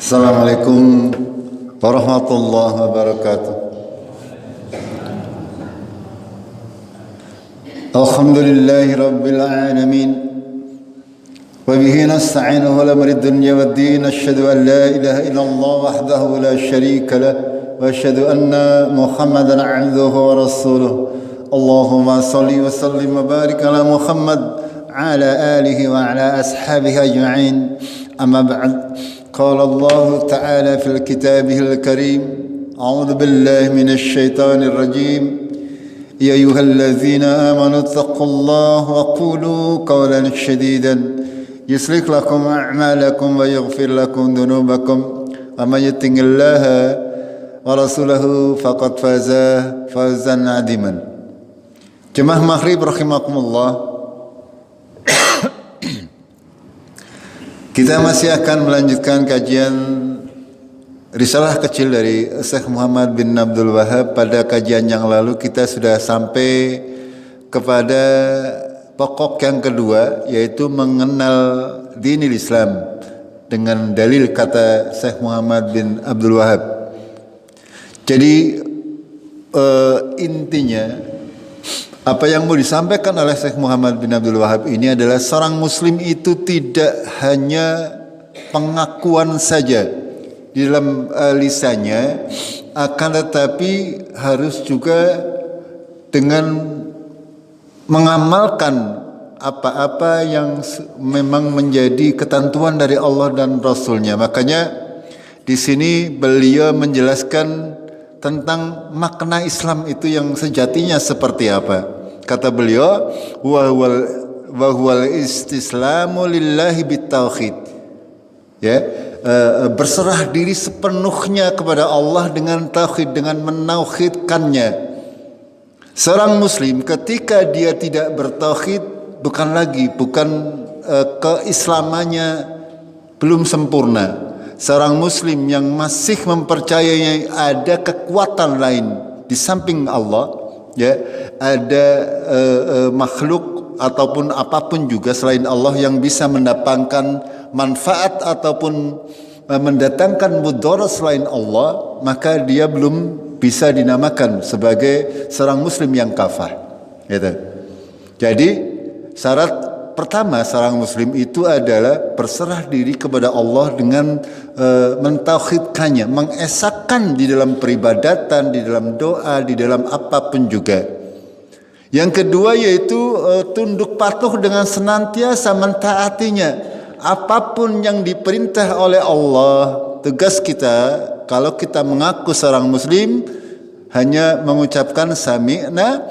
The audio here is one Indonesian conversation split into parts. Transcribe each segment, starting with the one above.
Assalamualaikum warahmatullahi wabarakatuh. Alhamdulillahi rabbil alamin. Wa bihi nasta'inu ala amri dunya waddin. Asyhadu an la ilaha illallah wahdahu la syarika lah wa asyhadu anna Muhammadan 'abduhu wa rasuluh. Allahumma shalli wa sallim wa barik ala Muhammad ala alihi wa ala ashabihi ajma'in. Amma ba'd. قال الله تعالى في كتابه الكريم أعوذ بالله من الشيطان الرجيم يا أيها الذين آمنوا اتقوا الله وقولوا قولا سديدا يصلح لكم أعمالكم ويغفر لكم ذنوبكم ومن يطع الله ورسوله فقد فاز فوزا عظيما. Jemaah Maghrib rahimakumullah. Kita masih akan melanjutkan kajian risalah kecil dari Syekh Muhammad bin Abdul Wahhab. Pada kajian yang lalu kita sudah sampai kepada pokok yang kedua, yaitu mengenal dinil Islam dengan dalil kata Syekh Muhammad bin Abdul Wahhab. Jadi intinya apa yang mau disampaikan oleh Syekh Muhammad bin Abdul Wahhab ini adalah seorang muslim itu tidak hanya pengakuan saja di dalam lisannya, akan tetapi harus juga dengan mengamalkan apa-apa yang memang menjadi ketentuan dari Allah dan Rasulnya. Makanya di sini beliau menjelaskan tentang makna Islam itu yang sejatinya seperti apa. Kata beliau, wa huwal istislamu lillahi bitauhid. Ya, berserah diri sepenuhnya kepada Allah dengan tauhid, dengan menauhidkannya. Seorang muslim ketika dia tidak bertauhid, bukan keislamannya belum sempurna. Seorang muslim yang masih mempercayai ada kekuatan lain di samping Allah, ya, ada makhluk ataupun apapun juga selain Allah yang bisa mendatangkan manfaat ataupun mendatangkan mudarat selain Allah, maka dia belum bisa dinamakan sebagai seorang muslim yang kafir. Gitu. Jadi syarat pertama seorang muslim itu adalah berserah diri kepada Allah dengan mentauhidkannya, mengesahkan di dalam peribadatan, di dalam doa, di dalam apapun juga. Yang kedua yaitu tunduk patuh dengan senantiasa mentaatinya. Apapun yang diperintah oleh Allah, tugas kita kalau kita mengaku seorang muslim hanya mengucapkan sami'na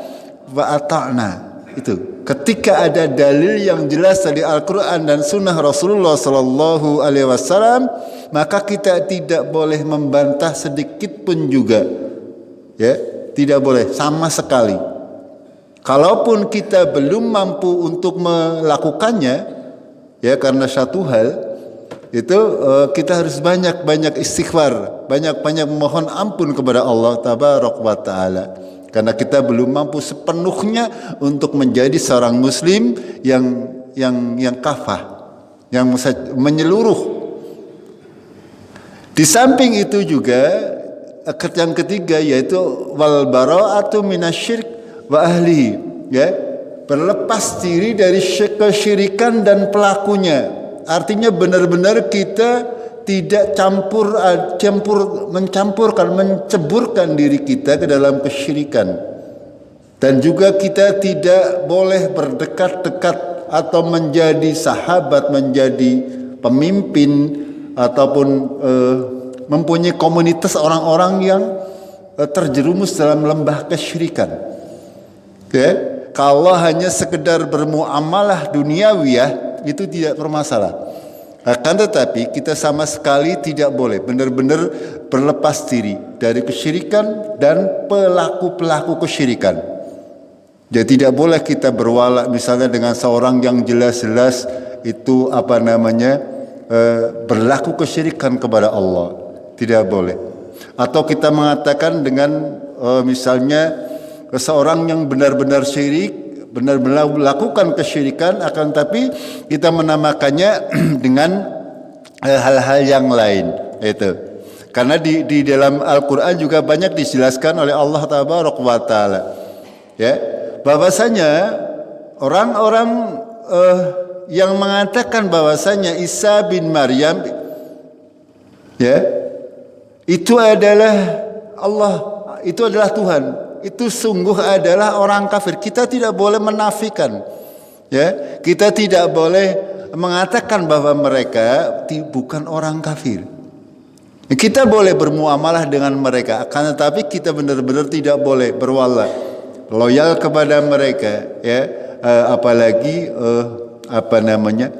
wa ata'na. Itu ketika ada dalil yang jelas dari Al-Quran dan Sunnah Rasulullah Sallallahu Alaihi Wasallam, maka kita tidak boleh membantah sedikit pun juga, ya, tidak boleh sama sekali. Kalaupun kita belum mampu untuk melakukannya, ya, karena satu hal itu kita harus banyak-banyak istighfar, banyak-banyak memohon ampun kepada Allah Tabaraka wa Ta'ala. Karena kita belum mampu sepenuhnya untuk menjadi seorang muslim yang kafah, yang menyeluruh. Di samping itu juga yang ketiga yaitu wal bara'atu minasyirik wa ahlihi, ya, berlepas diri dari kesyirikan dan pelakunya. Artinya benar-benar kita tidak menceburkan diri kita ke dalam kesyirikan. Dan juga kita tidak boleh berdekat-dekat atau menjadi sahabat, menjadi pemimpin ataupun mempunyai komunitas orang-orang yang terjerumus dalam lembah kesyirikan. Okay? Kalau hanya sekedar bermuamalah duniawiyah itu tidak bermasalah. Akan tetapi kita sama sekali tidak boleh benar-benar berlepas diri dari kesyirikan dan pelaku-pelaku kesyirikan. Jadi tidak boleh kita berwala misalnya dengan seorang yang jelas-jelas itu berlaku kesyirikan kepada Allah. Tidak boleh. Atau kita mengatakan dengan misalnya seorang yang benar-benar syirik, benar-benar melakukan kesyirikan, akan tapi kita menamakannya dengan hal-hal yang lain. Itu. Karena di dalam Al-Qur'an juga banyak dijelaskan oleh Allah Tabaraka wa taala. Ya, bahwasanya orang-orang yang mengatakan bahwasanya Isa bin Maryam ya itu adalah Allah, itu adalah Tuhan, itu sungguh adalah orang kafir. Kita tidak boleh menafikan, ya, kita tidak boleh mengatakan bahwa mereka bukan orang kafir. Kita boleh bermuamalah dengan mereka, akan tetapi kita benar-benar tidak boleh berwala loyal kepada mereka, ya, apalagi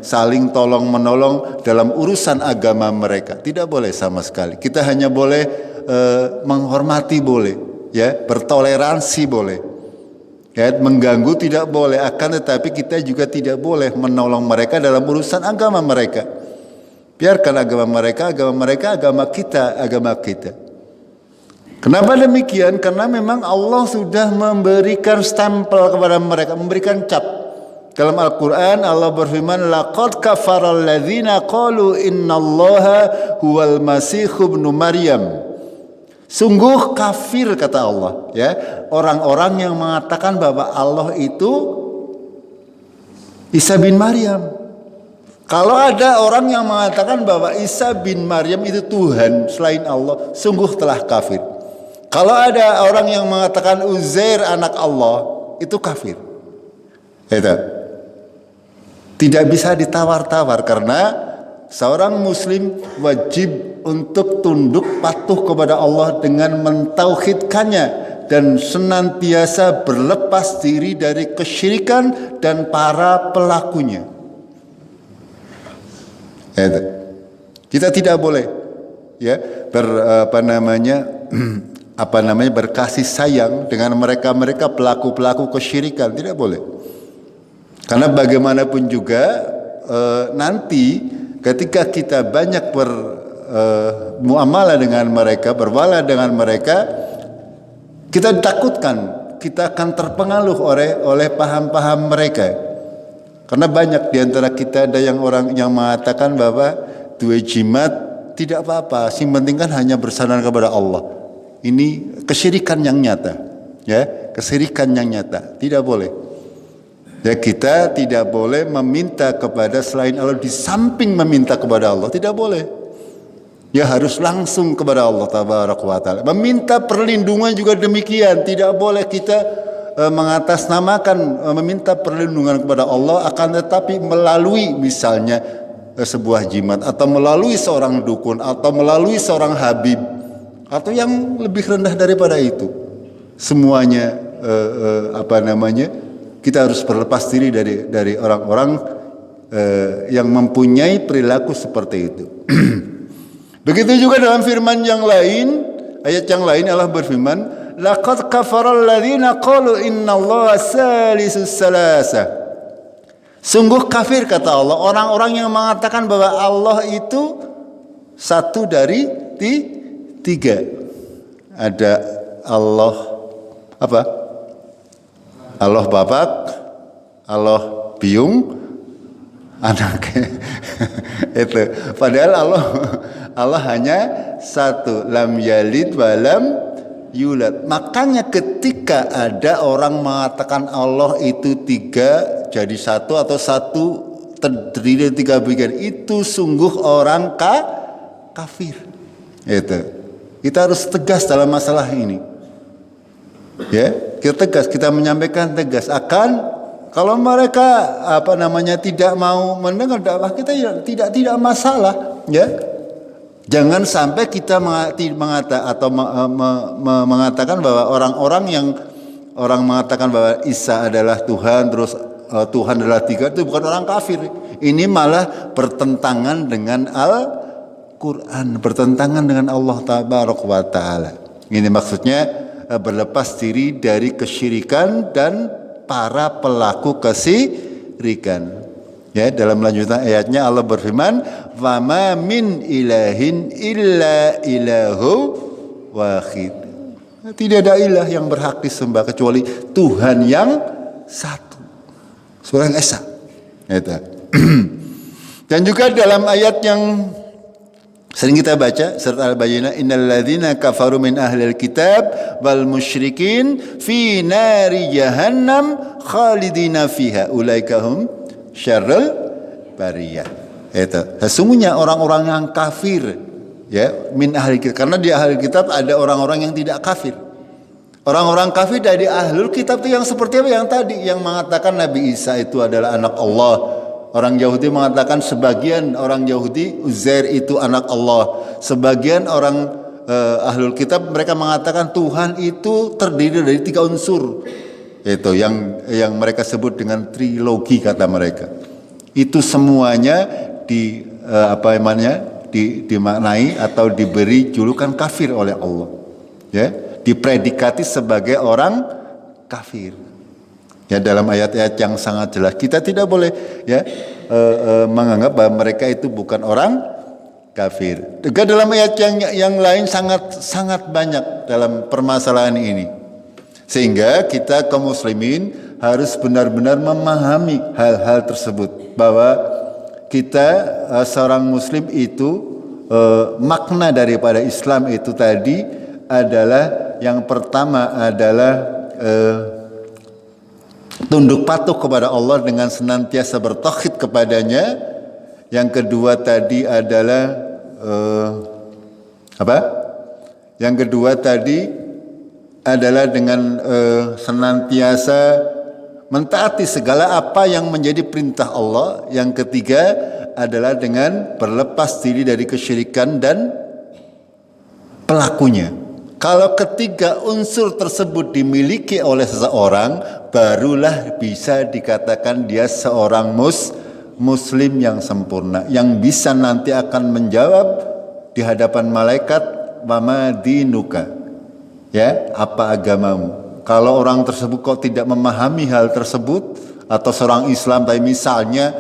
saling tolong menolong dalam urusan agama mereka. Tidak boleh sama sekali. Kita hanya boleh menghormati boleh, ya, bertoleransi boleh, ya, mengganggu tidak boleh. Akan tetapi kita juga tidak boleh menolong mereka dalam urusan agama mereka. Biarkan agama mereka, agama kita. Kenapa demikian? Karena memang Allah sudah memberikan stempel kepada mereka, memberikan cap. Dalam Al-Quran Allah berfirman, laqad kafaral ladzina qalu innallaha huwal masih ibnu Maryam. Sungguh kafir, kata Allah, ya, orang-orang yang mengatakan bahwa Allah itu Isa bin Maryam. Kalau ada orang yang mengatakan bahwa Isa bin Maryam itu Tuhan selain Allah, sungguh telah kafir. Kalau ada orang yang mengatakan Uzair anak Allah, itu kafir. Itu tidak bisa ditawar-tawar, karena seorang muslim wajib untuk tunduk patuh kepada Allah dengan mentauhidkannya dan senantiasa berlepas diri dari kesyirikan dan para pelakunya. Kita tidak boleh, ya, berkasih sayang dengan mereka pelaku-pelaku kesyirikan, tidak boleh. Karena bagaimanapun juga nanti ketika kita banyak bermuamalah dengan mereka, berwala dengan mereka, kita takutkan kita akan terpengaruh oleh paham-paham mereka. Karena banyak di antara kita ada orang yang mengatakan bahwa dua jimat tidak apa-apa, yang penting kan hanya bersandar kepada Allah. Ini kesyirikan yang nyata, ya, kesyirikan yang nyata. Tidak boleh. Ya, kita tidak boleh meminta kepada selain Allah di samping meminta kepada Allah, tidak boleh. Ya, harus langsung kepada Allah Tabaraka wa taala. Meminta perlindungan juga demikian, tidak boleh kita mengatasnamakan meminta perlindungan kepada Allah, akan tetapi melalui misalnya sebuah jimat, atau melalui seorang dukun, atau melalui seorang habib, atau yang lebih rendah daripada itu. Semuanya kita harus berlepas diri dari orang-orang yang mempunyai perilaku seperti itu. Begitu juga dalam firman yang lain, ayat yang lain Allah berfirman, laqad kafaral ladzina qalu innallaha salisus salasa. Sungguh kafir, kata Allah, orang-orang yang mengatakan bahwa Allah itu satu dari tiga. Ada Allah Allah Bapak, Allah Biung, anaknya. Itu. Padahal Allah hanya satu, lam yalid walam yulad. Makanya ketika ada orang mengatakan Allah itu tiga jadi satu, atau satu terdiri dari tiga bagian, itu sungguh orang kafir. Itu. Kita harus tegas dalam masalah ini. Ya, kita tegas, kita menyampaikan tegas. Akan kalau mereka tidak mau mendengar dakwah kita, tidak masalah, ya. Jangan sampai kita mengatakan bahwa orang mengatakan bahwa Isa adalah Tuhan, terus Tuhan adalah tiga, itu bukan orang kafir. Ini malah bertentangan dengan Al-Quran, bertentangan dengan Allah Tabaraka wa taala. Ini maksudnya berlepas diri dari kesyirikan dan para pelaku kesyirikan. Ya, dalam lanjutan ayatnya Allah berfirman, "Wa ma min ilahin illa ilahu wahid." Tidak ada ilah yang berhak disembah kecuali Tuhan yang satu. Surah An-Nisa. Dan juga dalam ayat yang Sering kita baca surat Al-Bayyinah, innal ladzina kafaru min ahlil kitab wal musyrikin fi nari jahannam khalidina fiha ulaika hum syarrul bariyah. Itu sesungguhnya orang-orang yang kafir, ya, min ahli kitab, karena di ahli kitab ada orang-orang yang tidak kafir. Orang-orang kafir dari ahlul kitab itu yang seperti apa? Yang tadi yang mengatakan Nabi Isa itu adalah anak Allah. Orang Yahudi mengatakan, sebagian orang Yahudi Uzair itu anak Allah. Sebagian orang ahlul kitab mereka mengatakan Tuhan itu terdiri dari 3 unsur. Itu yang mereka sebut dengan trilogi kata mereka. Itu semuanya dimaknai atau diberi julukan kafir oleh Allah. Ya, dipredikati sebagai orang kafir. Ya, dalam ayat-ayat yang sangat jelas kita tidak boleh menganggap bahwa mereka itu bukan orang kafir. Juga dalam ayat yang lain sangat banyak dalam permasalahan ini. Sehingga kita kaum muslimin harus benar-benar memahami hal-hal tersebut, bahwa kita seorang muslim itu makna daripada Islam itu tadi adalah yang pertama adalah tunduk patuh kepada Allah dengan senantiasa bertauhid kepadanya. Yang kedua tadi adalah Yang kedua tadi adalah dengan senantiasa mentaati segala apa yang menjadi perintah Allah. Yang ketiga adalah dengan berlepas diri dari kesyirikan dan pelakunya. Kalau ketiga unsur tersebut dimiliki oleh seseorang, barulah bisa dikatakan dia seorang muslim yang sempurna, yang bisa nanti akan menjawab di hadapan malaikat, "Mama dinuka?" Ya, apa agamamu? Kalau orang tersebut kok tidak memahami hal tersebut, atau seorang Islam tapi misalnya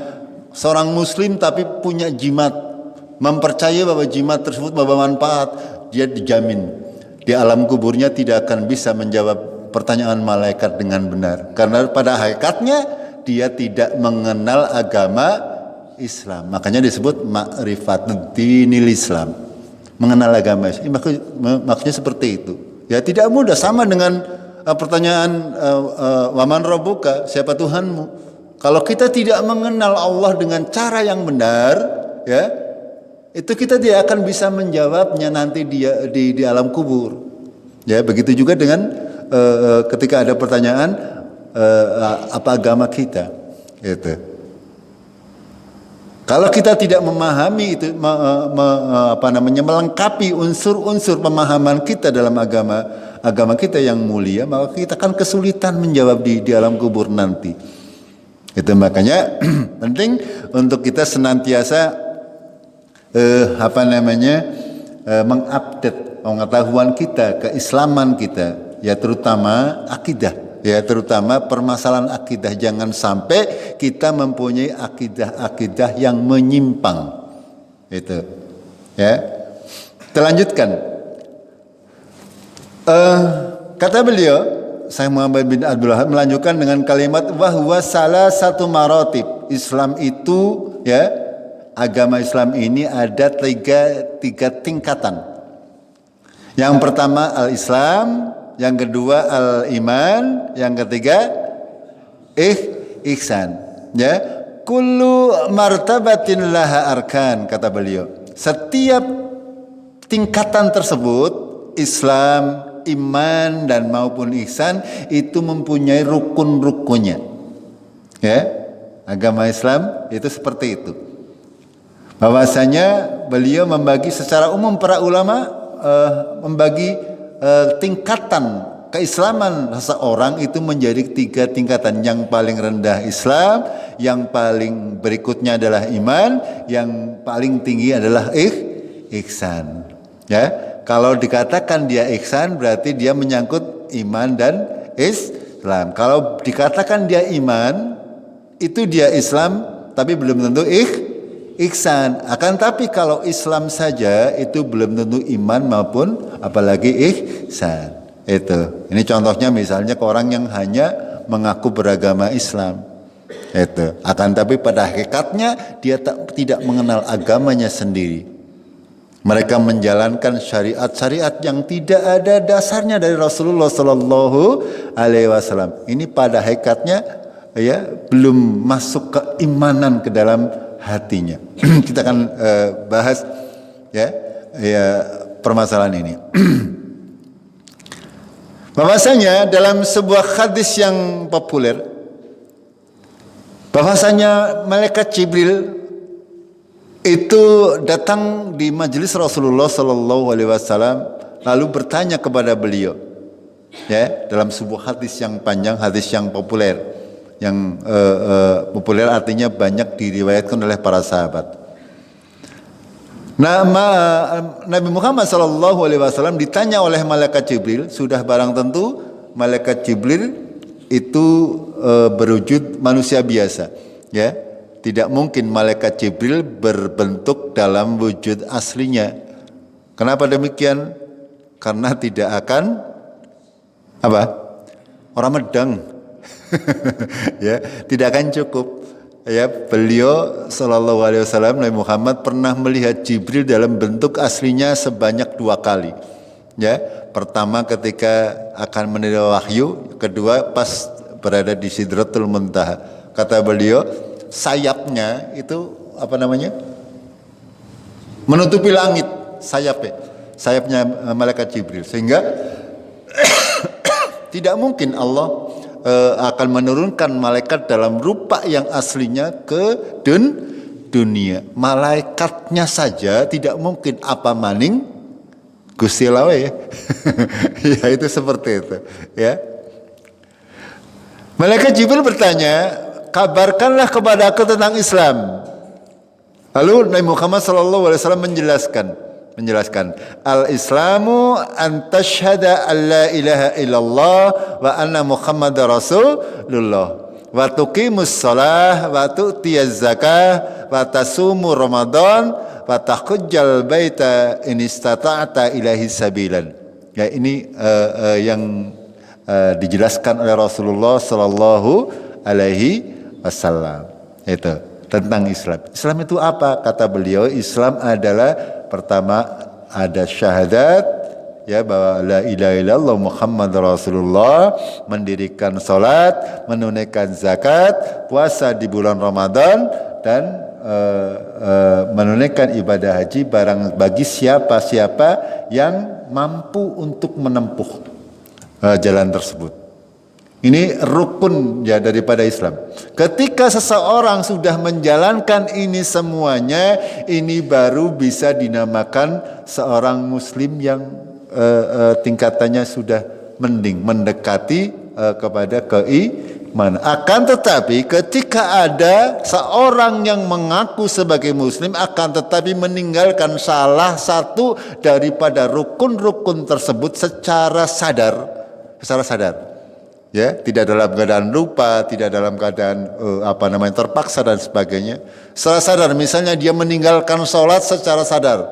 seorang muslim tapi punya jimat, mempercayai bahwa jimat tersebut membawa manfaat, dia dijamin di alam kuburnya tidak akan bisa menjawab pertanyaan malaikat dengan benar, karena pada hakikatnya dia tidak mengenal agama Islam. Makanya disebut ma'rifatud dinil Islam, mengenal agama Islam. Maksudnya seperti itu. Ya, tidak mudah, sama dengan pertanyaan waman rabbuka, siapa Tuhanmu. Kalau kita tidak mengenal Allah dengan cara yang benar, ya, itu kita tidak akan bisa menjawabnya nanti di alam kubur. Ya, begitu juga dengan ketika ada pertanyaan apa agama kita, gitu. Kalau kita tidak memahami itu, melengkapi unsur-unsur pemahaman kita dalam agama kita yang mulia, maka kita akan kesulitan menjawab di alam kubur nanti. Itu makanya penting untuk kita senantiasa mengupdate pengetahuan kita, keislaman kita, ya, terutama akidah, ya, terutama permasalahan akidah. Jangan sampai kita mempunyai akidah yang menyimpang. Itu, ya. Kita lanjutkan. Kata beliau, Syekh Muhammad bin Abdul Wahab melanjutkan dengan kalimat wahwa salah satu maratib. Islam itu, ya, agama Islam ini ada tiga tingkatan. Yang pertama al-Islam, yang kedua al-iman, yang ketiga ihsan. Ya, kullu martabatin laha arkan, kata beliau. Setiap tingkatan tersebut, Islam, iman dan maupun ihsan, itu mempunyai rukun-rukunnya. Ya, agama Islam itu seperti itu. Bahwasanya beliau membagi secara umum, para ulama membagi tingkatan keislaman seseorang itu menjadi 3 tingkatan. Yang paling rendah Islam, yang paling berikutnya adalah iman, yang paling tinggi adalah ihsan. Ya, kalau dikatakan dia ihsan berarti dia menyangkut iman dan Islam. Kalau dikatakan dia iman, itu dia Islam tapi belum tentu ihsan. Akan tapi kalau Islam saja itu belum tentu iman maupun apalagi ihsan. Itu. Ini contohnya misalnya ke orang yang hanya mengaku beragama Islam. Itu. Akan tapi pada hakikatnya dia tidak mengenal agamanya sendiri. Mereka menjalankan syariat-syariat yang tidak ada dasarnya dari Rasulullah Sallallahu Alaihi Wasallam. Ini pada hakikatnya ya belum masuk keimanan ke dalam hatinya. Kita akan bahas ya permasalahan ini. Bahwasanya dalam sebuah hadis yang populer, bahwasanya malaikat Jibril itu datang di majelis Rasulullah Sallallahu Alaihi Wasallam lalu bertanya kepada beliau, ya dalam sebuah hadis yang panjang, hadis yang populer, populer artinya banyak diriwayatkan oleh para sahabat. Nabi Muhammad Sallallahu Alaihi Wasallam ditanya oleh malaikat Jibril, sudah barang tentu malaikat Jibril itu berwujud manusia biasa, ya tidak mungkin malaikat Jibril berbentuk dalam wujud aslinya. Kenapa demikian? Karena tidak akan orang medang, ya tidak akan cukup. Ya, beliau Sallallahu Alaihi Wasallam Nabi Muhammad pernah melihat Jibril dalam bentuk aslinya sebanyak 2 kali. Ya, pertama ketika akan menerima wahyu, kedua pas berada di Sidratul Muntaha. Kata beliau, sayapnya itu menutupi langit, sayapnya malaikat Jibril, sehingga tidak mungkin Allah akan menurunkan malaikat dalam rupa yang aslinya ke dunia. Malaikatnya saja tidak mungkin, apa maning Gusti Allah ya. Ya itu seperti itu ya. Malaikat Jibril bertanya, kabarkanlah kepada aku tentang Islam. Lalu Nabi Muhammad SAW menjelaskan al-Islamu an tashhada an la ilaha illallah wa anna Muhammadar Rasulullah wa tuqimus shalah wa tu'tiyaz zakah wa tasumu Ramadan wa tahujjal baita in istata'ta ilahi sabilan. Ya ini yang dijelaskan oleh Rasulullah sallallahu alaihi wasallam. Itu tentang Islam. Islam itu apa? Kata beliau, Islam adalah pertama ada syahadat, ya bahwa la ilaha illallah Muhammad Rasulullah, mendirikan salat, menunaikan zakat, puasa di bulan Ramadan, dan menunaikan ibadah haji bagi siapa-siapa yang mampu untuk menempuh jalan tersebut. Ini rukun ya daripada Islam. Ketika seseorang sudah menjalankan ini semuanya, ini baru bisa dinamakan seorang muslim yang tingkatannya sudah mendekati kepada keimanan. Akan tetapi ketika ada seorang yang mengaku sebagai muslim akan tetapi meninggalkan salah satu daripada rukun-rukun tersebut secara sadar. Ya, tidak dalam keadaan lupa, tidak dalam keadaan terpaksa dan sebagainya. Secara sadar, misalnya dia meninggalkan sholat secara sadar,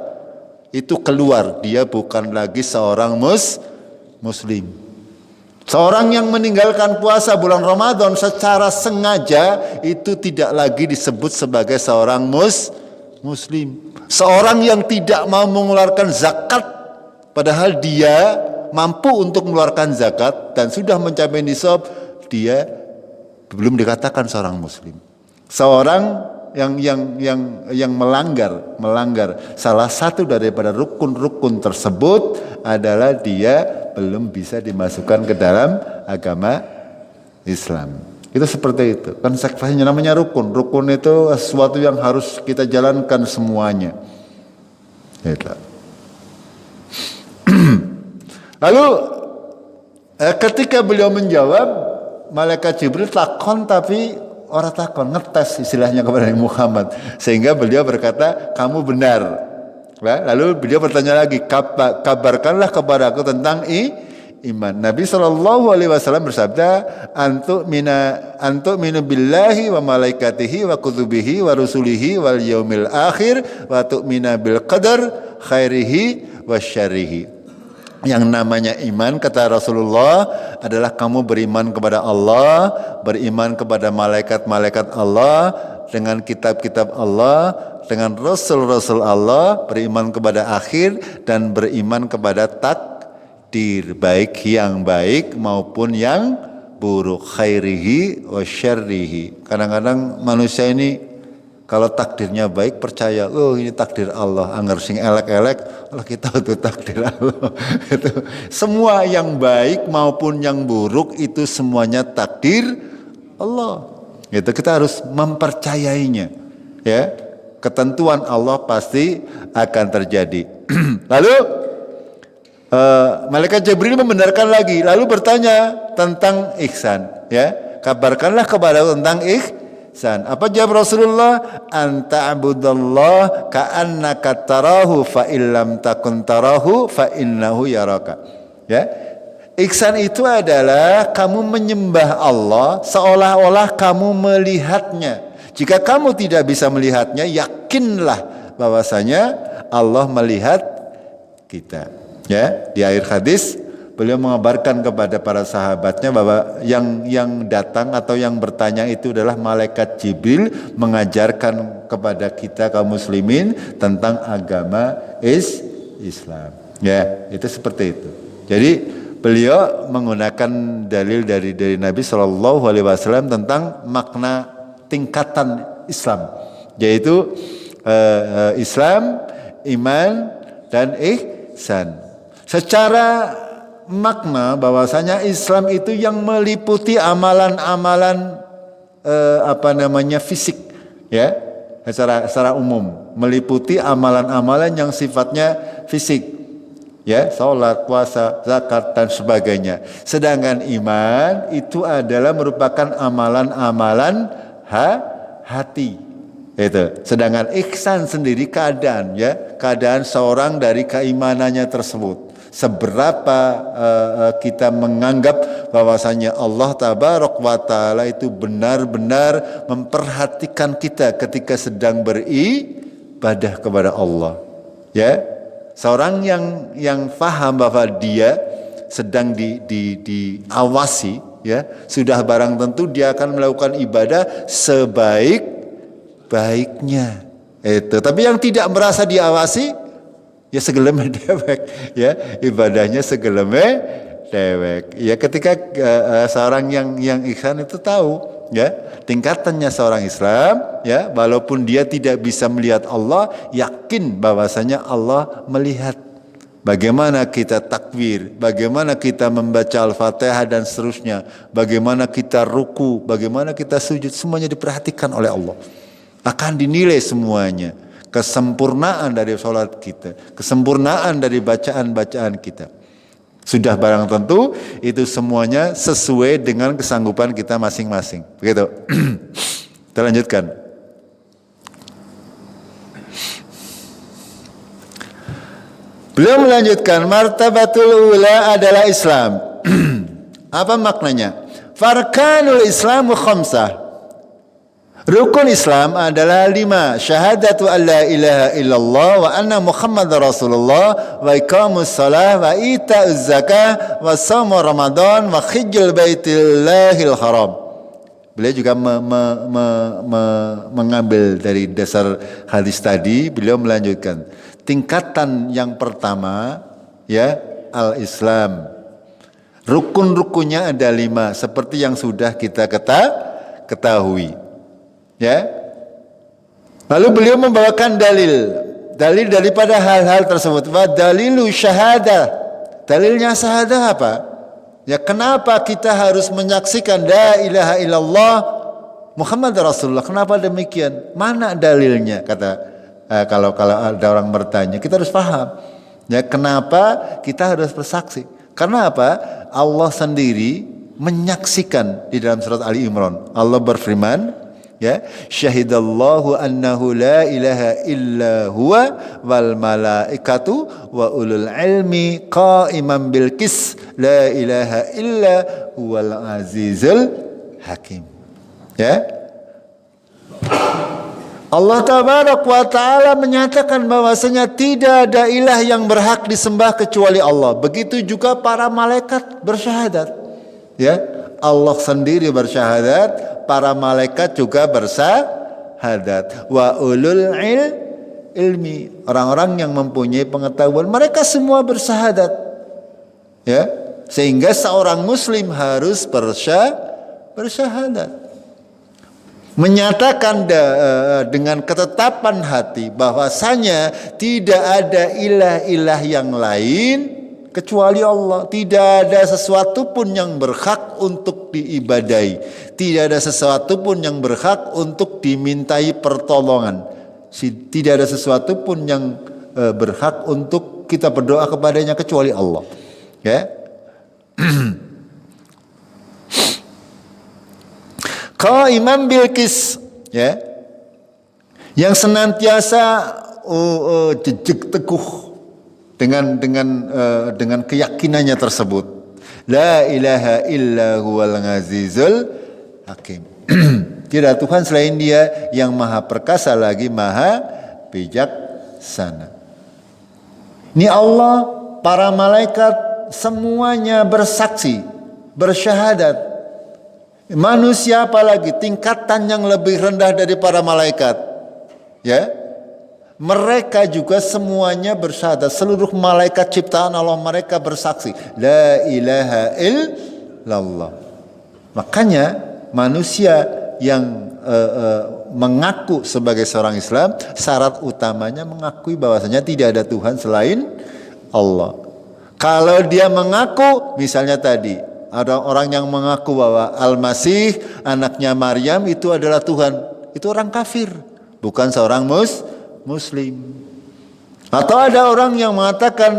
itu keluar, dia bukan lagi seorang muslim. Seorang yang meninggalkan puasa bulan Ramadan secara sengaja, itu tidak lagi disebut sebagai seorang muslim. Seorang yang tidak mau mengeluarkan zakat, padahal dia mampu untuk mengeluarkan zakat dan sudah mencapai nisab, dia belum dikatakan seorang muslim. Seorang yang melanggar salah satu daripada rukun-rukun tersebut adalah dia belum bisa dimasukkan ke dalam agama Islam. Itu seperti itu. Kan konsekuensinya namanya rukun. Rukun itu sesuatu yang harus kita jalankan semuanya. Itu. Lalu ketika beliau menjawab, malaikat Jibril takon, tapi orang takon, ngetes istilahnya kepada Nabi Muhammad, sehingga beliau berkata, kamu benar. Lalu beliau bertanya lagi, kabarkanlah kepada aku tentang iman. Nabi SAW bersabda, antu'minu billahi wa malaikatihi wa kutubihi wa rusulihi wal yaumil akhir wa tu'mina bil qadar khairihi wa syarrihi. Yang namanya iman, kata Rasulullah, adalah kamu beriman kepada Allah, beriman kepada malaikat-malaikat Allah, dengan kitab-kitab Allah, dengan Rasul-Rasul Allah, beriman kepada akhir, dan beriman kepada takdir, baik yang baik maupun yang buruk, khairihi wa syarrihi. Kadang-kadang manusia ini kalau takdirnya baik percaya, oh ini takdir Allah, anggar sing elek-elek, Allah kita itu takdir Allah. Itu semua yang baik maupun yang buruk itu semuanya takdir Allah. Itu kita harus mempercayainya. Ya, ketentuan Allah pasti akan terjadi. Lalu malaikat Jibril membenarkan lagi, lalu bertanya tentang ihsan. Ya, kabarkanlah kepada tentang ihsan. Apa jawab Rasulullah? Anta abudallah ka'annaka tarahu fa illam takun tarahu fa innahu yaraka. Ya. Ihsan itu adalah kamu menyembah Allah seolah-olah kamu melihatnya. Jika kamu tidak bisa melihatnya, yakinlah bahwasanya Allah melihat kita. Ya, di akhir hadis beliau mengabarkan kepada para sahabatnya bahwa yang datang atau yang bertanya itu adalah malaikat Jibril mengajarkan kepada kita kaum muslimin tentang agama Islam. Ya, itu seperti itu. Jadi beliau menggunakan dalil dari Nabi Shallallahu Alaihi Wasallam tentang makna tingkatan Islam, yaitu Islam, iman, dan ihsan. Secara makna bahwasanya Islam itu yang meliputi amalan-amalan fisik, ya, secara umum meliputi amalan-amalan yang sifatnya fisik, ya, salat, puasa, zakat dan sebagainya. Sedangkan iman itu adalah merupakan amalan-amalan hati. Itu. Sedangkan ihsan sendiri keadaan, ya, keadaan seorang dari keimanannya tersebut. Seberapa kita menganggap bahwasanya Allah Tabaraka wa Ta'ala itu benar-benar memperhatikan kita ketika sedang beribadah kepada Allah. Ya, seorang yang faham bahwa dia sedang diawasi, ya, sudah barang tentu dia akan melakukan ibadah sebaik-baiknya. Itu. Tapi yang tidak merasa diawasi, ya segeleme dewek, ya, ibadahnya segeleme dewek. Ya, ketika seorang yang ihsan itu tahu, ya, tingkatannya seorang Islam, ya, walaupun dia tidak bisa melihat Allah, yakin bahwasanya Allah melihat. Bagaimana kita takbir, bagaimana kita membaca Al-Fatihah dan seterusnya, bagaimana kita ruku, bagaimana kita sujud, semuanya diperhatikan oleh Allah. Akan dinilai semuanya. Kesempurnaan dari sholat kita, kesempurnaan dari bacaan-bacaan kita. Sudah barang tentu itu semuanya sesuai dengan kesanggupan kita masing-masing. Begitu. Kita lanjutkan. Beliau melanjutkan, martabatul ula adalah Islam. Apa maknanya? Farkanul Islamu khamsah. Rukun Islam adalah 5. Syahadatu an la ilaha illallah wa anna Muhammad Rasulullah wa iqamus salah wa ita'uz zakah wa shaum Ramadan wa hajjul baitillahil haram. Beliau juga mengambil dari dasar hadis tadi, beliau melanjutkan. Tingkatan yang pertama, ya, al-Islam. Rukun-rukunnya ada 5 seperti yang sudah kita ketahui. Ya. Lalu beliau membawakan dalil daripada hal-hal tersebut. Wa dalilu syahadah. Dalilnya syahadah apa? Ya, kenapa kita harus menyaksikan la ilaha illallah Muhammad Rasulullah? Kenapa demikian? Mana dalilnya? Kata kalau ada orang bertanya, kita harus paham. Ya, kenapa kita harus bersaksi? Karena apa? Allah sendiri menyaksikan di dalam surat Ali Imran. Allah berfirman, ya, syahidallahu annahu la ilaha illa huwa wal malaikatu wa ulul ilmi qa'iman bil qis la ilaha illa huwal azizul hakim. Ya, Allah Tabaraka wa Ta'ala menyatakan bahwasanya tidak ada ilah yang berhak disembah kecuali Allah. Begitu juga para malaikat bersyahadat. Ya, Allah sendiri bersyahadat, para malaikat juga syahadat. Wa ulul ilmi, orang-orang yang mempunyai pengetahuan, mereka semua bersyahadat. Ya, sehingga seorang muslim harus bersyahadat. Menyatakan dengan ketetapan hati bahwasanya tidak ada ilah-ilah yang lain kecuali Allah. Tidak ada sesuatu pun yang berhak untuk diibadai. Tidak ada sesuatu pun yang berhak untuk dimintai pertolongan. Tidak ada sesuatu pun yang berhak untuk kita berdoa kepadanya kecuali Allah. Ya. Kalau Imam Bilqis, ya, yang senantiasa jejak teguh dengan keyakinannya tersebut, la ilaha illa huwal azizul hakim. Tidak Tuhan selain Dia yang maha perkasa lagi maha bijaksana. Ini Allah, para malaikat semuanya bersaksi, bersyahadat. Manusia apalagi tingkatan yang lebih rendah dari para malaikat. Ya. Mereka juga semuanya bersyahadat. Seluruh malaikat ciptaan Allah mereka bersaksi, la ilaha illallah. Makanya manusia yang mengaku sebagai seorang Islam, syarat utamanya mengakui bahwasanya tidak ada Tuhan selain Allah. Kalau dia mengaku, misalnya tadi ada orang yang mengaku bahwa Al-Masih anaknya Maryam itu adalah Tuhan, itu orang kafir, bukan seorang Muslim. Atau ada orang yang mengatakan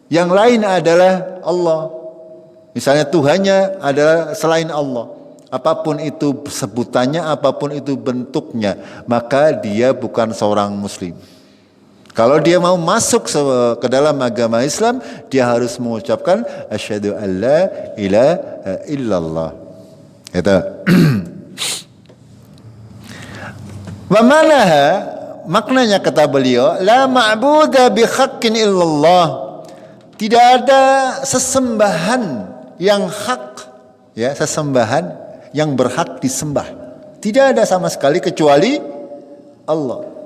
yang lain adalah Allah. Misalnya Tuhannya adalah selain Allah. Apapun itu sebutannya, apapun itu bentuknya, maka dia bukan seorang Muslim. Kalau dia mau masuk ke dalam agama Islam, dia harus mengucapkan asyhadu an la ilaha illallah. Itu. Wa manaha, maknanya kata beliau, la ma'buda bi haqqin illallah. Tidak ada sesembahan yang hak, ya, sesembahan yang berhak disembah. Tidak ada sama sekali kecuali Allah.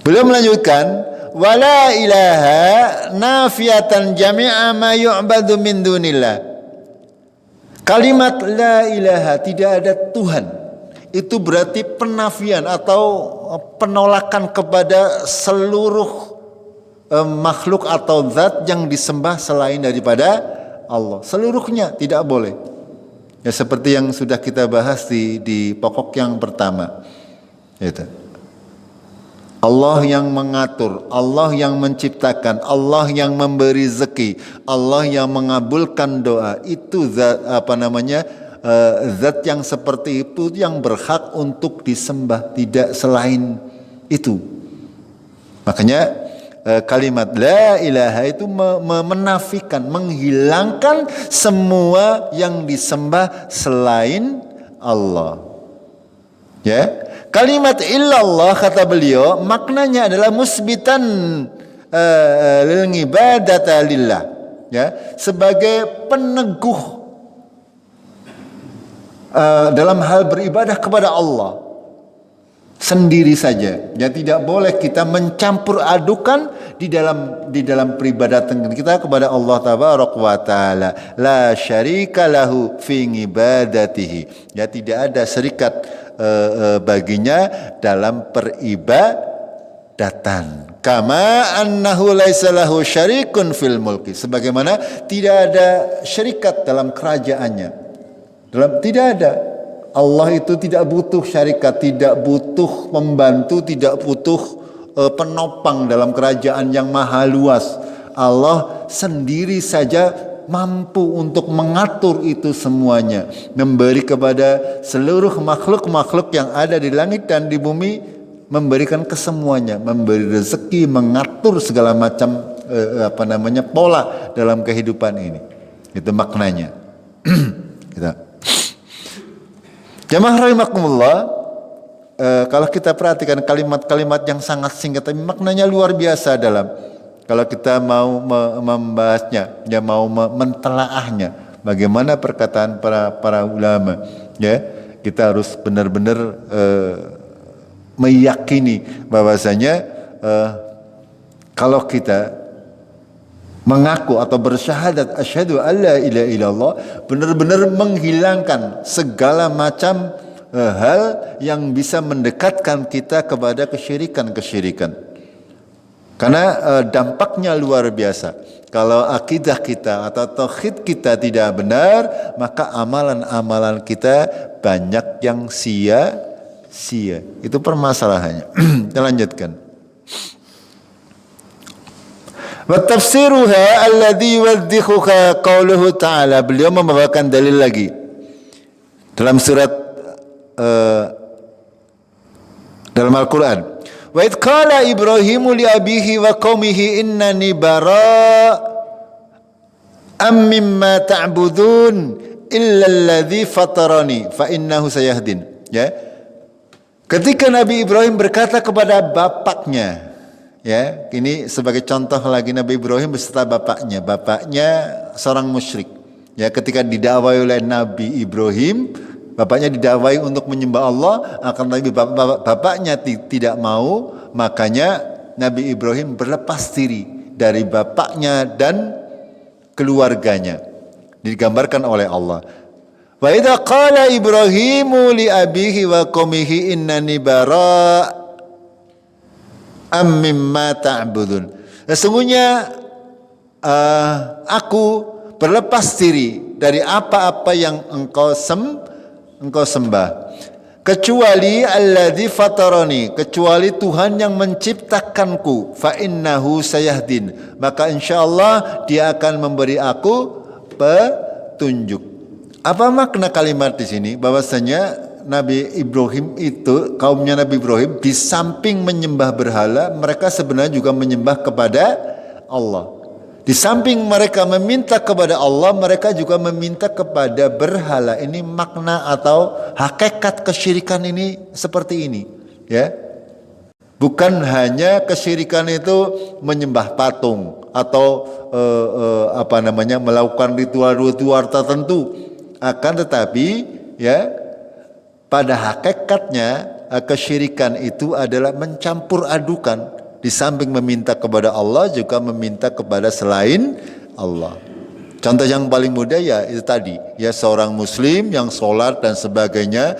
Beliau melanjutkan, wala ilaha nafiyatan jami'a ma yu'badu min dunillah. Kalimat la ilaha, tidak ada Tuhan, itu berarti penafian atau penolakan kepada seluruh makhluk atau zat yang disembah selain daripada Allah. Seluruhnya tidak boleh. Ya, seperti yang sudah kita bahas di pokok yang pertama. Itu. Allah yang mengatur, Allah yang menciptakan, Allah yang memberi rezeki, Allah yang mengabulkan doa. Itu zat zat yang seperti itu yang berhak untuk disembah, tidak selain itu. Makanya kalimat la ilaha itu menafikan, menghilangkan semua yang disembah selain Allah. Ya. Kalimat illallah kata beliau maknanya adalah musbitan lil ibadata lillah, ya, sebagai peneguh dalam hal beribadah kepada Allah sendiri saja. Ya, tidak boleh kita mencampur adukan di dalam peribadatan kita kepada Allah tabaraka wa taala. La syarika lahu fi ibadatihi. Ya, tidak ada syarikat baginya dalam peribadatan. Kama annahu laisa lahu syarikun fil mulki. Sebagaimana tidak ada syarikat dalam kerajaannya. Tidak ada. Allah itu tidak butuh syarikat, tidak butuh pembantu, tidak butuh penopang dalam kerajaan yang maha luas. Allah sendiri saja mampu untuk mengatur itu semuanya, memberi kepada seluruh makhluk-makhluk yang ada di langit dan di bumi, memberikan kesemuanya, memberi rezeki, mengatur segala macam pola dalam kehidupan ini. Itu maknanya. Gitu. Jamaah rahimakumullah, kalau kita perhatikan kalimat-kalimat yang sangat singkat tapi maknanya luar biasa dalam. Kalau kita mau membahasnya, ya, mau mentelaahnya, bagaimana perkataan para ulama, ya, Kita harus benar-benar meyakini bahwasanya kalau kita mengaku atau bersyahadat asyhadu alla ilaha illallah, benar-benar menghilangkan segala macam hal yang bisa mendekatkan kita kepada kesyirikan-kesyirikan. Karena dampaknya luar biasa. Kalau akidah kita atau tauhid kita tidak benar, maka amalan-amalan kita banyak yang sia-sia. Itu permasalahannya. Kita lanjutkan. Wa tafsiruha alladhi yuwaddihuka qauluhu ta'ala. Beliau membawakan dalil lagi dalam surat dalam Al-Quran. Wa idh qala Ibrahimu li abihi wa qaumihi innani bara'am mimma ta'budun illa alladhi fatarani fa innahu sayahdin. Ya. Ketika Nabi Ibrahim berkata kepada bapaknya, ya, ini sebagai contoh lagi Nabi Ibrahim beserta bapaknya. Bapaknya seorang musyrik. Ya, ketika didakwai oleh Nabi Ibrahim, bapaknya didakwai untuk menyembah Allah, akan tapi bapaknya tidak mau, makanya Nabi Ibrahim berlepas diri dari bapaknya dan keluarganya. Digambarkan oleh Allah. Wa idza qala Ibrahimu li abihi wa qaumihi innani bara'am mimma ta'budun. Sesungguhnya aku berlepas diri dari apa-apa yang engkau sembah, kecuali alladzi fatarani, kecuali Tuhan yang menciptakanku, fa innahu sayahdin, maka insyaallah dia akan memberi aku petunjuk. Apa makna kalimat di sini? Bahwasanya Nabi Ibrahim itu, kaumnya Nabi Ibrahim, di samping menyembah berhala, mereka sebenarnya juga menyembah kepada Allah. Di samping mereka meminta kepada Allah, mereka juga meminta kepada berhala. Ini makna atau hakikat kesyirikan ini seperti ini, ya. Bukan hanya kesyirikan itu menyembah patung atau melakukan ritual-ritual tertentu, akan tetapi ya pada hakikatnya kesyirikan itu adalah mencampur adukan. Di samping meminta kepada Allah juga meminta kepada selain Allah. Contoh yang paling mudah ya itu tadi, ya seorang muslim yang sholat dan sebagainya,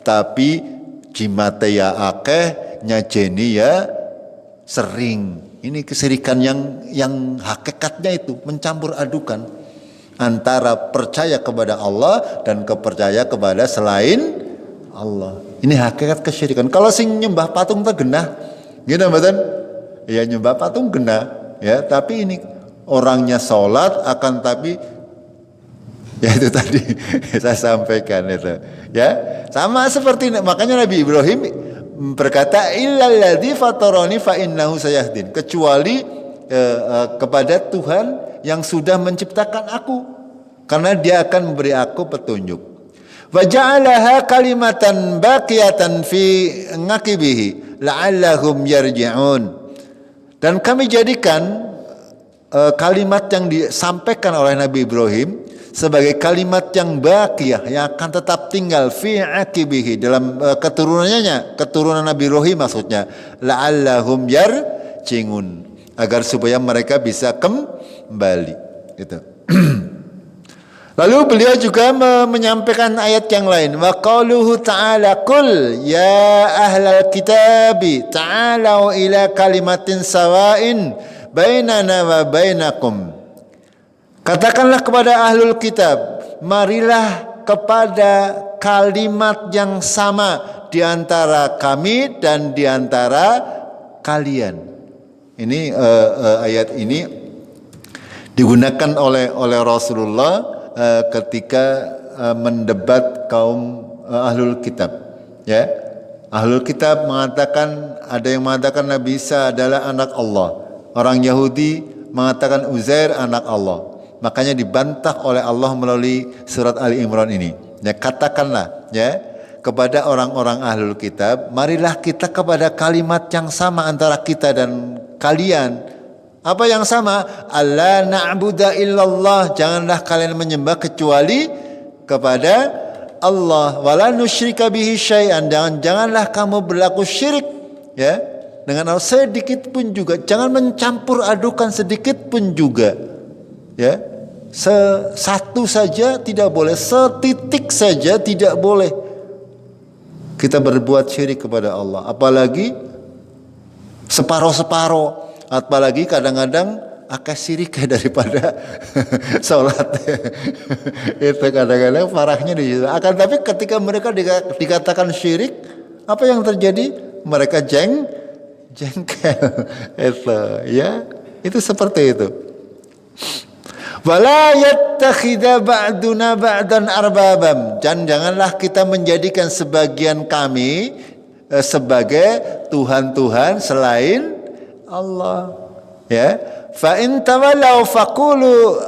tapi jimate ya akeh, nyajeni ya sering. Ini kesyirikan yang hakikatnya itu mencampur adukan antara percaya kepada Allah dan kepercaya kepada selain Allah. Ini hakikat kesyirikan. Kalau sing nyembah patung tak genah, gitu mboten? Ya nyembah patung genah, ya. Tapi ini orangnya sholat, akan tapi ya itu tadi saya sampaikan itu, ya. Sama seperti makanya Nabi Ibrahim berkata illalladzi fatarani fa innahu sayahdin, kecuali kepada Tuhan yang sudah menciptakan aku, karena dia akan memberi aku petunjuk. Wa ja'alaha kalimatan baqiyatan fi ngaqibihi la'allahum yarji'un. Dan kami jadikan kalimat yang disampaikan oleh Nabi Ibrahim sebagai kalimat yang baqiyah, yang akan tetap tinggal fi aqibihi, dalam keturunan Nabi Ibrahim maksudnya, la'allahum yarji'un, agar supaya mereka bisa kembali gitu. Lalu beliau juga menyampaikan ayat yang lain, wa qauluhu ta'ala qul ya ahlal kitabi ta'alau ila kalimatin sawa'in bainana wa bainakum. Katakanlah kepada ahlul kitab, marilah kepada kalimat yang sama di antara kami dan di antara kalian. Ini ayat ini digunakan oleh Rasulullah ketika mendebat kaum ahlul kitab, ya. Ahlul kitab mengatakan, ada yang mengatakan Nabi Isa adalah anak Allah, orang Yahudi mengatakan Uzair anak Allah. Makanya dibantah oleh Allah melalui surat Ali Imran ini. Ya, katakanlah ya kepada orang-orang ahlul kitab, marilah kita kepada kalimat yang sama antara kita dan kalian. Apa yang sama? Alla na'budu illallah, janganlah kalian menyembah kecuali kepada Allah, wala nusyrika bihi syai'an, janganlah kamu berlaku syirik ya dengan Allah sedikit pun juga, jangan mencampur adukan sedikit pun juga ya, satu saja tidak boleh, setitik saja tidak boleh kita berbuat syirik kepada Allah, apalagi separoh-separoh, apalagi kadang-kadang akeh syirik daripada sholat. Itu kadang-kadang parahnya di situ. Akan tapi ketika mereka dikatakan syirik, apa yang terjadi? Mereka jengkel. Itu ya, itu seperti itu. Wala yattakhidha ba'duna ba'dan arbabam. Janganlah kita menjadikan sebagian kami sebagai Tuhan-Tuhan selain Allah. Ya. Fa in tawallaw faqulu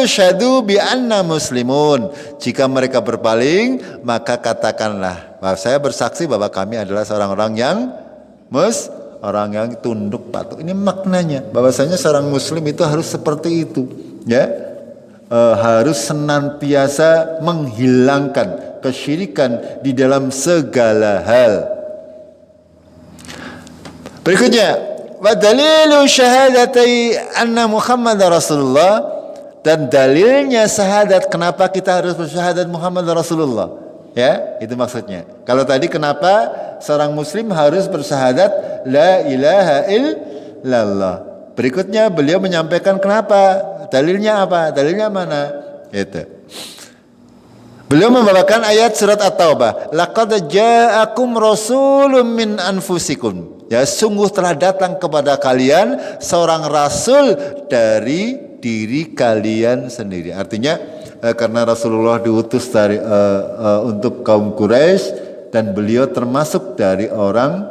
syahadu bi anna muslimun. Jika mereka berpaling, maka katakanlah bahwa saya bersaksi bahwa kami adalah orang-orang yang orang yang tunduk patuh. Ini maknanya bahwasanya seorang muslim itu harus seperti itu, ya. Harus senantiasa menghilangkan kesyirikan di dalam segala hal. Berikutnya, wa dalilu syahadatai anna Muhammad Rasulullah, dan dalilnya syahadat kenapa kita harus bersyahadat Muhammad Rasulullah, ya, itu maksudnya. Kalau tadi kenapa seorang muslim harus bersyahadat la ilaha illallah, berikutnya beliau menyampaikan kenapa, dalilnya apa, dalilnya mana, itu. Beliau membawakan ayat surat At-Taubah, laqad ja'akum rasulun min anfusikum. Ya, sungguh telah datang kepada kalian seorang rasul dari diri kalian sendiri. Artinya karena Rasulullah diutus dari untuk kaum Quraisy, dan beliau termasuk dari orang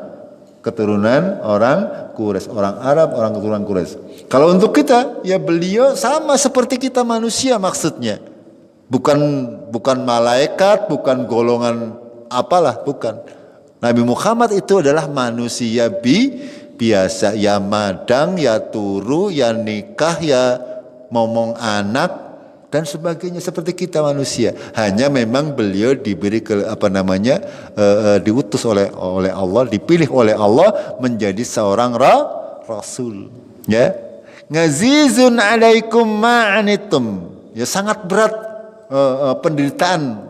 keturunan orang Quraisy, orang Arab, orang keturunan Quraisy. Kalau untuk kita, ya beliau sama seperti kita manusia maksudnya. Bukan malaikat, bukan golongan apalah, bukan. Nabi Muhammad itu adalah manusia biasa, ya madang, ya turu, ya nikah, ya momong anak dan sebagainya seperti kita manusia. Hanya memang beliau diberi diutus oleh Allah, dipilih oleh Allah menjadi seorang rasul. Ya, ngazizun alaikum ma'anitum. Ya, sangat berat penderitaan,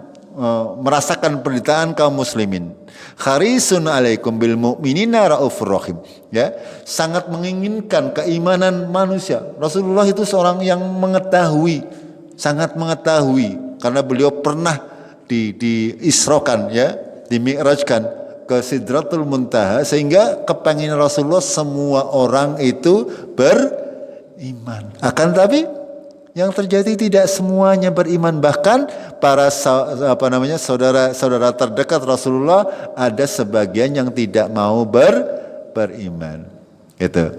merasakan penderitaan kaum muslimin. Kharisun alaikum bil mu'minina raufur rahim. Ya, sangat menginginkan keimanan manusia. Rasulullah itu seorang yang mengetahui, sangat mengetahui, karena beliau pernah diisrokan, ya, dimi'rajkan ke Sidratul Muntaha, sehingga kepengen Rasulullah semua orang itu beriman. Akan tapi yang terjadi tidak semuanya beriman, bahkan para saudara terdekat Rasulullah ada sebagian yang tidak mau beriman. Itu.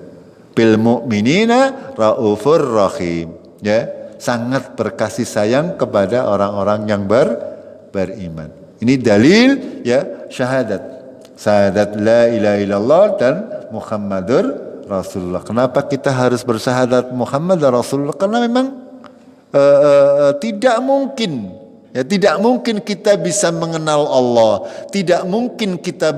Bil mu'minina raufur rahim. Ya, sangat berkasih sayang kepada orang-orang yang beriman. Ini dalil, ya, syahadat. Syahadat la ilaha illallah dan Muhammadur Rasulullah. Kenapa kita harus bersyahadat Muhammad Rasulullah? Karena memang tidak mungkin, ya, tidak mungkin kita bisa mengenal Allah, tidak mungkin kita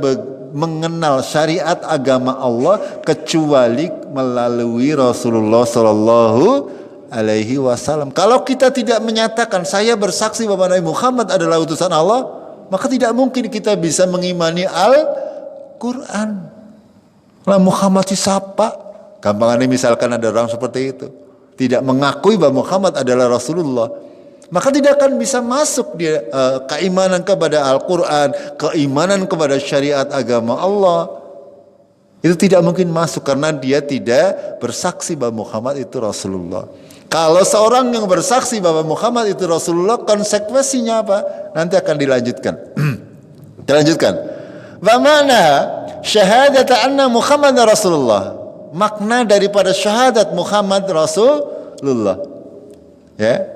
mengenal syariat agama Allah kecuali melalui Rasulullah Sallallahu Alaihi Wasallam. Kalau kita tidak menyatakan saya bersaksi bahwa Nabi Muhammad adalah utusan Allah, maka tidak mungkin kita bisa mengimani Al-Quran. Lah Muhammad siapa? Gampangannya misalkan ada orang seperti itu, tidak mengakui bahwa Muhammad adalah Rasulullah, maka tidak akan bisa masuk dia keimanan kepada Al-Quran, keimanan kepada syariat agama Allah. Itu tidak mungkin masuk karena dia tidak bersaksi bahwa Muhammad itu Rasulullah. Kalau seorang yang bersaksi bahwa Muhammad itu Rasulullah, konsekuensinya apa? Nanti akan dilanjutkan. Dilanjutkan. Wa mana syahadat anna Muhammad Rasulullah. Makna daripada syahadat Muhammad Rasulullah, ya,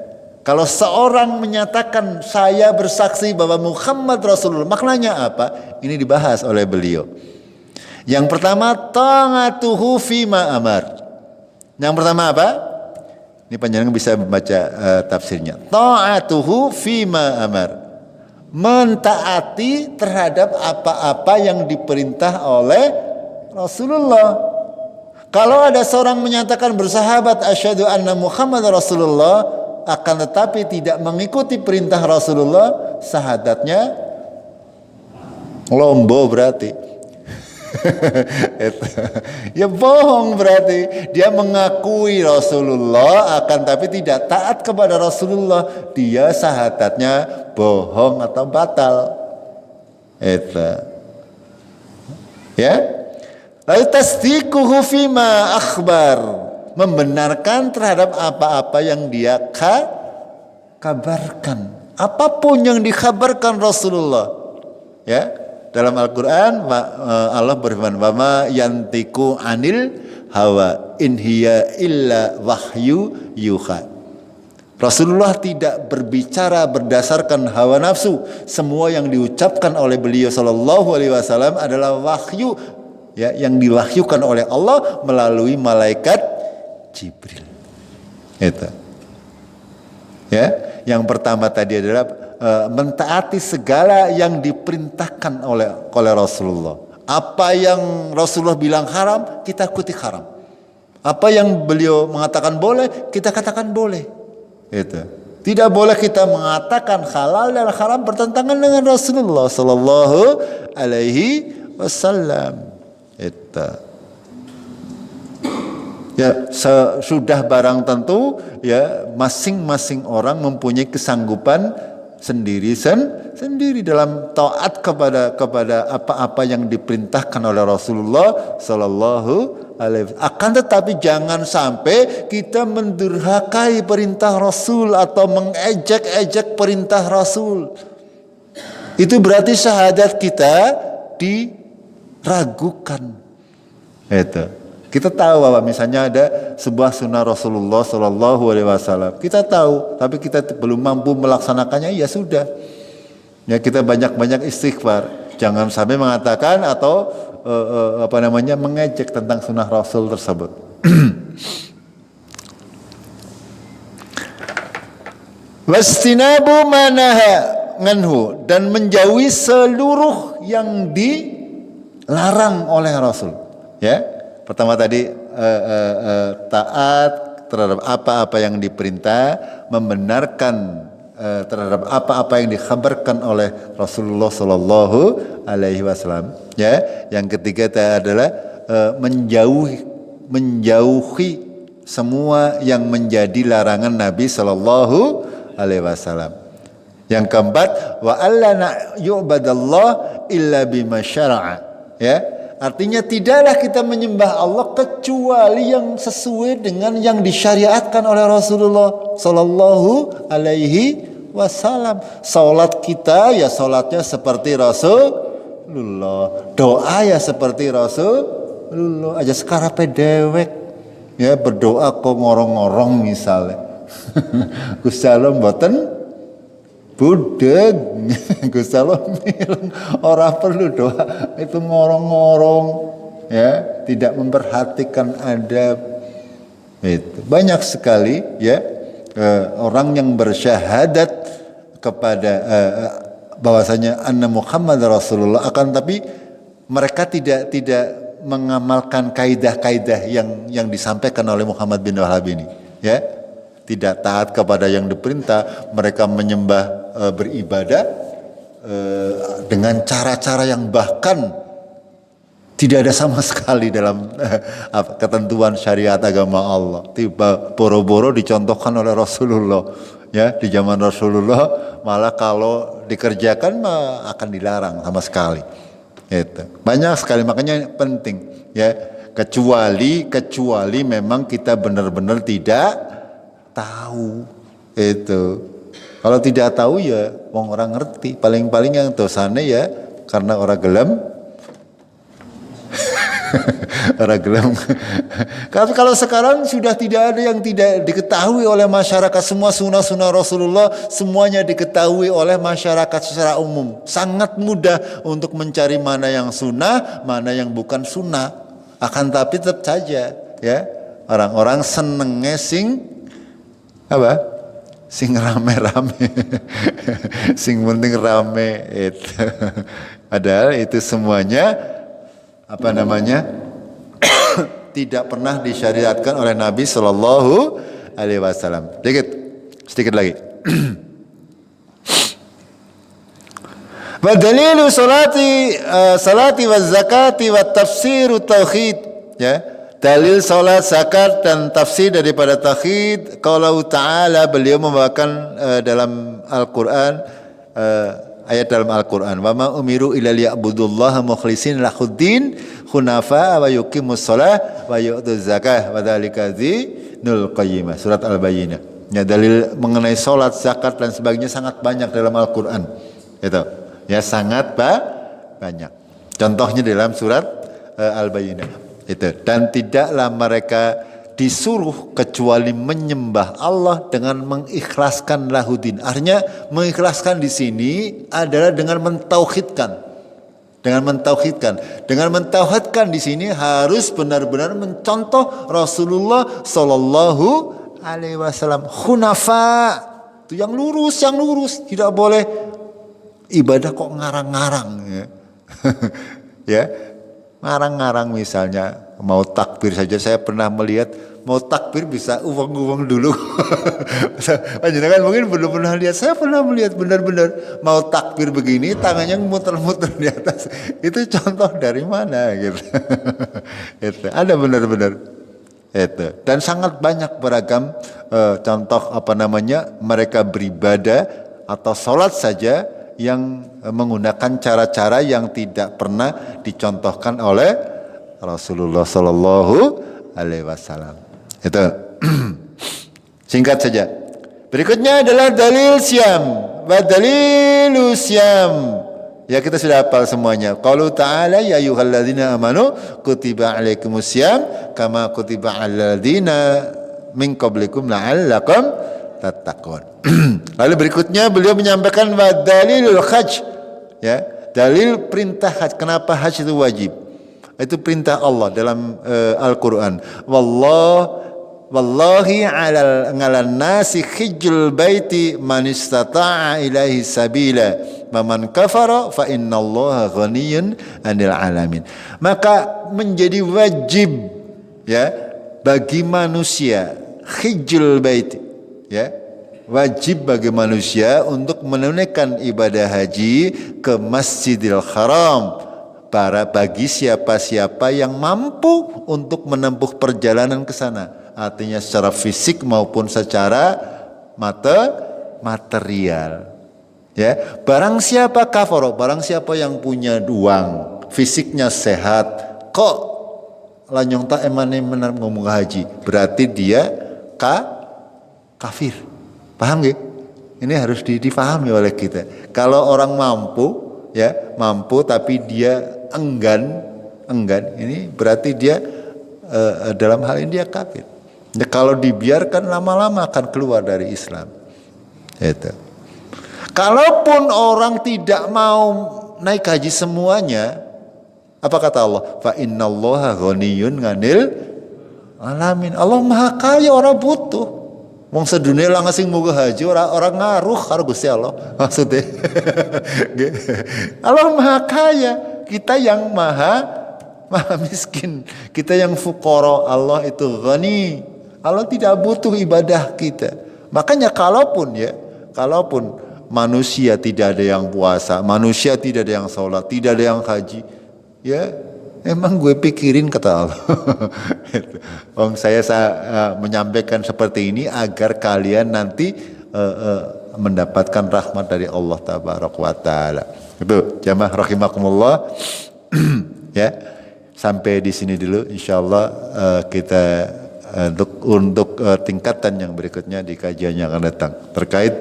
kalau seorang menyatakan saya bersaksi bahwa Muhammad Rasulullah, maknanya apa? Ini dibahas oleh beliau. Yang pertama, ta'atuhu fima amar. Yang pertama apa? Ini panjenengan bisa membaca tafsirnya. Ta'atuhu fima amar. mentaati terhadap apa-apa yang diperintah oleh Rasulullah. Kalau ada seorang menyatakan bersahabat asyhadu anna Muhammad Rasulullah, akan tetapi tidak mengikuti perintah Rasulullah, syahadatnya lombo berarti. Ya bohong berarti. Dia mengakui Rasulullah akan tapi tidak taat kepada Rasulullah, dia syahadatnya bohong atau batal. Itu. Ya. Lalu tasdiquhu fima akhbar, membenarkan terhadap apa-apa yang dia kabarkan, apapun yang dikabarkan Rasulullah. Ya, dalam Al-Quran Allah berfirman, wa ma yantiku anil hawa in hiya illa wahyu yuha. Rasulullah tidak berbicara berdasarkan hawa nafsu. Semua yang diucapkan oleh beliau sallallahu alaihi wasallam adalah wahyu, ya, yang diwahyukan oleh Allah melalui malaikat Jibril. Itu. Ya, yang pertama tadi adalah mentaati segala yang diperintahkan oleh Rasulullah. Apa yang Rasulullah bilang haram, kita ikuti haram. Apa yang beliau mengatakan boleh, kita katakan boleh. Itu. Tidak boleh kita mengatakan halal dan haram bertentangan dengan Rasulullah sallallahu alaihi wasallam. Itu. Ya, sudah barang tentu, ya, masing-masing orang mempunyai kesanggupan sendiri dalam taat kepada apa-apa yang diperintahkan oleh Rasulullah sallallahu alaihi wasallam. Akan tetapi jangan sampai kita mendurhakai perintah Rasul atau mengejek-ejek perintah Rasul. Itu berarti syahadat kita diragukan. Itu. Kita tahu bahwa misalnya ada sebuah sunnah Rasulullah sallallahu alaihi wasallam. Kita tahu, tapi kita belum mampu melaksanakannya, ya sudah. Ya, kita banyak-banyak istighfar. Jangan sampai mengatakan atau mengejek tentang sunnah Rasul tersebut. Wastinabu manaha nganhu, dan menjauhi seluruh yang dilarang oleh Rasul. Ya. Pertama tadi taat terhadap apa-apa yang diperintah, membenarkan terhadap apa-apa yang dikhabarkan oleh Rasulullah sallallahu alaihi wasallam. Ya, yang ketiga adalah menjauhi semua yang menjadi larangan Nabi sallallahu alaihi wasallam. Yang keempat, wa alla yu'badallah illa bima syara'a. Ya. Artinya tidaklah kita menyembah Allah kecuali yang sesuai dengan yang disyariatkan oleh Rasulullah sallallahu alaihi wasallam. Salat kita ya salatnya seperti Rasulullah. Doa ya seperti Rasulullah. Aja sekarape dewek. Ya, berdoa kok ngorong-ngorong misalnya. Gusti Allah mboten budeg, Gusti Allah bilang orang perlu doa itu ngorong-ngorong, ya, tidak memperhatikan adab. Itu banyak sekali, ya, orang yang bersyahadat kepada bahwasanya anna Muhammad Rasulullah, akan tapi mereka tidak mengamalkan kaidah-kaidah yang disampaikan oleh Muhammad bin Wahab ini, ya. Tidak taat kepada yang diperintah, mereka menyembah, beribadah dengan cara-cara yang bahkan tidak ada sama sekali dalam ketentuan syariat agama Allah. Tiba boro-boro dicontohkan oleh Rasulullah, ya, di zaman Rasulullah malah kalau dikerjakan akan dilarang sama sekali. Itu banyak sekali, makanya penting, ya, kecuali memang kita benar-benar tidak tahu. Itu kalau tidak tahu ya wong orang ngerti, paling-paling yang dosane ya karena orang gelem orang gelem. Kalau sekarang sudah tidak ada yang tidak diketahui oleh masyarakat, semua sunnah Rasulullah semuanya diketahui oleh masyarakat secara umum. Sangat mudah untuk mencari mana yang sunnah, mana yang bukan sunnah. Akan tapi tetap saja, ya, orang-orang seneng ngesing apa? sing rame-rame. Sing penting rame itu. Padahal itu semuanya apa namanya? Tidak pernah disyariatkan oleh Nabi Shallallahu alaihi wasallam. Sedikit lagi. Wa dalilu salati wa zakati wa tafsiru tauhid, ya. Dalil salat, zakat dan tafsir daripada tauhid, qaulullah ta'ala, beliau membawakan dalam Al-Qur'an, ayat dalam Al-Qur'an, wa ma umiru illa liya'budullaha mukhlishin lahuddin hunafa wa yuqimus shalah wa yu'tuz zakah wa dzalika dinul qayyimah, surat Al-Bayyinah. Ya, dalil mengenai salat, zakat dan sebagainya sangat banyak dalam Al-Qur'an. Itu. Ya, sangat banyak. Contohnya dalam surat Al-Bayyinah. Itu. Dan tidaklah mereka disuruh kecuali menyembah Allah dengan mengikhlaskan lahudin. Artinya mengikhlaskan di sini adalah dengan mentauhidkan. Dengan mentauhidkan di sini harus benar-benar mencontoh Rasulullah Sallallahu Alaihi Wasallam. Hunafa, itu yang lurus, tidak boleh ibadah kok ngarang-ngarang, ya. Ya. Ngarang-ngarang, misalnya mau takbir saja, saya pernah melihat mau takbir bisa uang dulu. Panjenengan mungkin belum pernah lihat, saya pernah melihat benar-benar mau takbir begini tangannya muter-muter di atas. Itu contoh dari mana gitu. Itu ada benar-benar itu, dan sangat banyak beragam contoh mereka beribadah atau sholat saja yang menggunakan cara-cara yang tidak pernah dicontohkan oleh Rasulullah Sallallahu Alaihi Wasallam. Itu singkat saja. Berikutnya adalah dalil siam. Wa dalilu siam. Ya, kita sudah hafal semuanya. Qaulu ta'ala ya ayyuhalladzina amanu kutiba alaikumus syiyam kama kutiba alal ladzina min qablikum la'allakum tattaqun. Lalu berikutnya beliau menyampaikan dalilul hajj, ya, dalil perintah haji. Kenapa haji itu wajib? Itu perintah Allah dalam Al-Qur'an. Wallahi 'alan nasi hijjul baiti man istata'a ilaihi sabila wa man kafara fa innallaha ghaniyyun 'anil 'alamin. Maka menjadi wajib, ya, bagi manusia hijjul baiti, ya, wajib bagi manusia untuk menunaikan ibadah haji ke Masjidil Haram bagi siapa-siapa yang mampu untuk menempuh perjalanan ke sana, artinya secara fisik maupun secara material. Ya, barang siapa kafaro, barang siapa yang punya uang, fisiknya sehat, kok lanyong tak emane ngomong haji, berarti dia kafir. Paham gak? Ini harus difahami oleh kita. Kalau orang mampu tapi dia enggan, ini berarti dia dalam hal ini dia kafir. Ya, kalau dibiarkan lama-lama akan keluar dari Islam. Itu. Kalaupun orang tidak mau naik haji semuanya, apa kata Allah? Fa innallaha ghaniyyun 'anil 'alamin. Allah Maha Kaya, orang butuh. Wong sedunia lah ngasih moga haji orang ngaruh karo Gusti Allah maksudnya. Allah Maha Kaya, kita yang maha miskin, kita yang fuqara, Allah itu ghani. Allah tidak butuh ibadah kita. Makanya kalaupun manusia tidak ada yang puasa, manusia tidak ada yang sholat, tidak ada yang haji, ya emang gue pikirin, kata Allah. Saya menyampaikan seperti ini agar kalian nanti mendapatkan rahmat dari Allah Tabaraka wa Ta'ala. Itu jamaah rahimakumullah. Ya, sampai di sini dulu. Insyaallah kita untuk tingkatan yang berikutnya di kajian yang akan datang. Terkait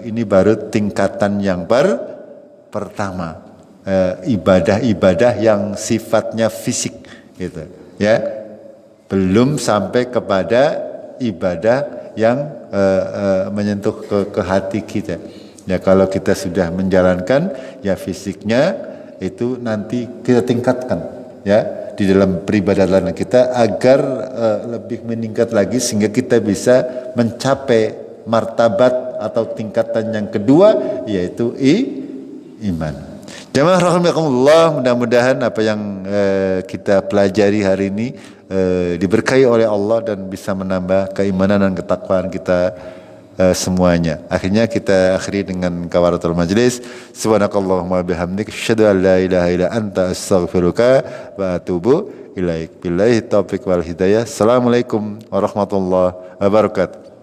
ini baru tingkatan yang pertama. Ibadah-ibadah yang sifatnya fisik, gitu, ya, belum sampai kepada ibadah yang menyentuh ke hati kita. Ya, kalau kita sudah menjalankan, ya fisiknya itu nanti kita tingkatkan, ya, di dalam peribadatan kita agar lebih meningkat lagi sehingga kita bisa mencapai martabat atau tingkatan yang kedua, yaitu iman. Jamaah rahimakumullah, mudah-mudahan apa yang kita pelajari hari ini diberkahi oleh Allah dan bisa menambah keimanan dan ketakwaan kita semuanya. Akhirnya kita akhiri dengan kafaratul majlis. Subhanakallahumma bihamdik asyhadu an la ilaha illa anta astaghfiruka wa atubu ilaik. Billahi taufiq wal hidayah. Assalamualaikum warahmatullahi wabarakatuh.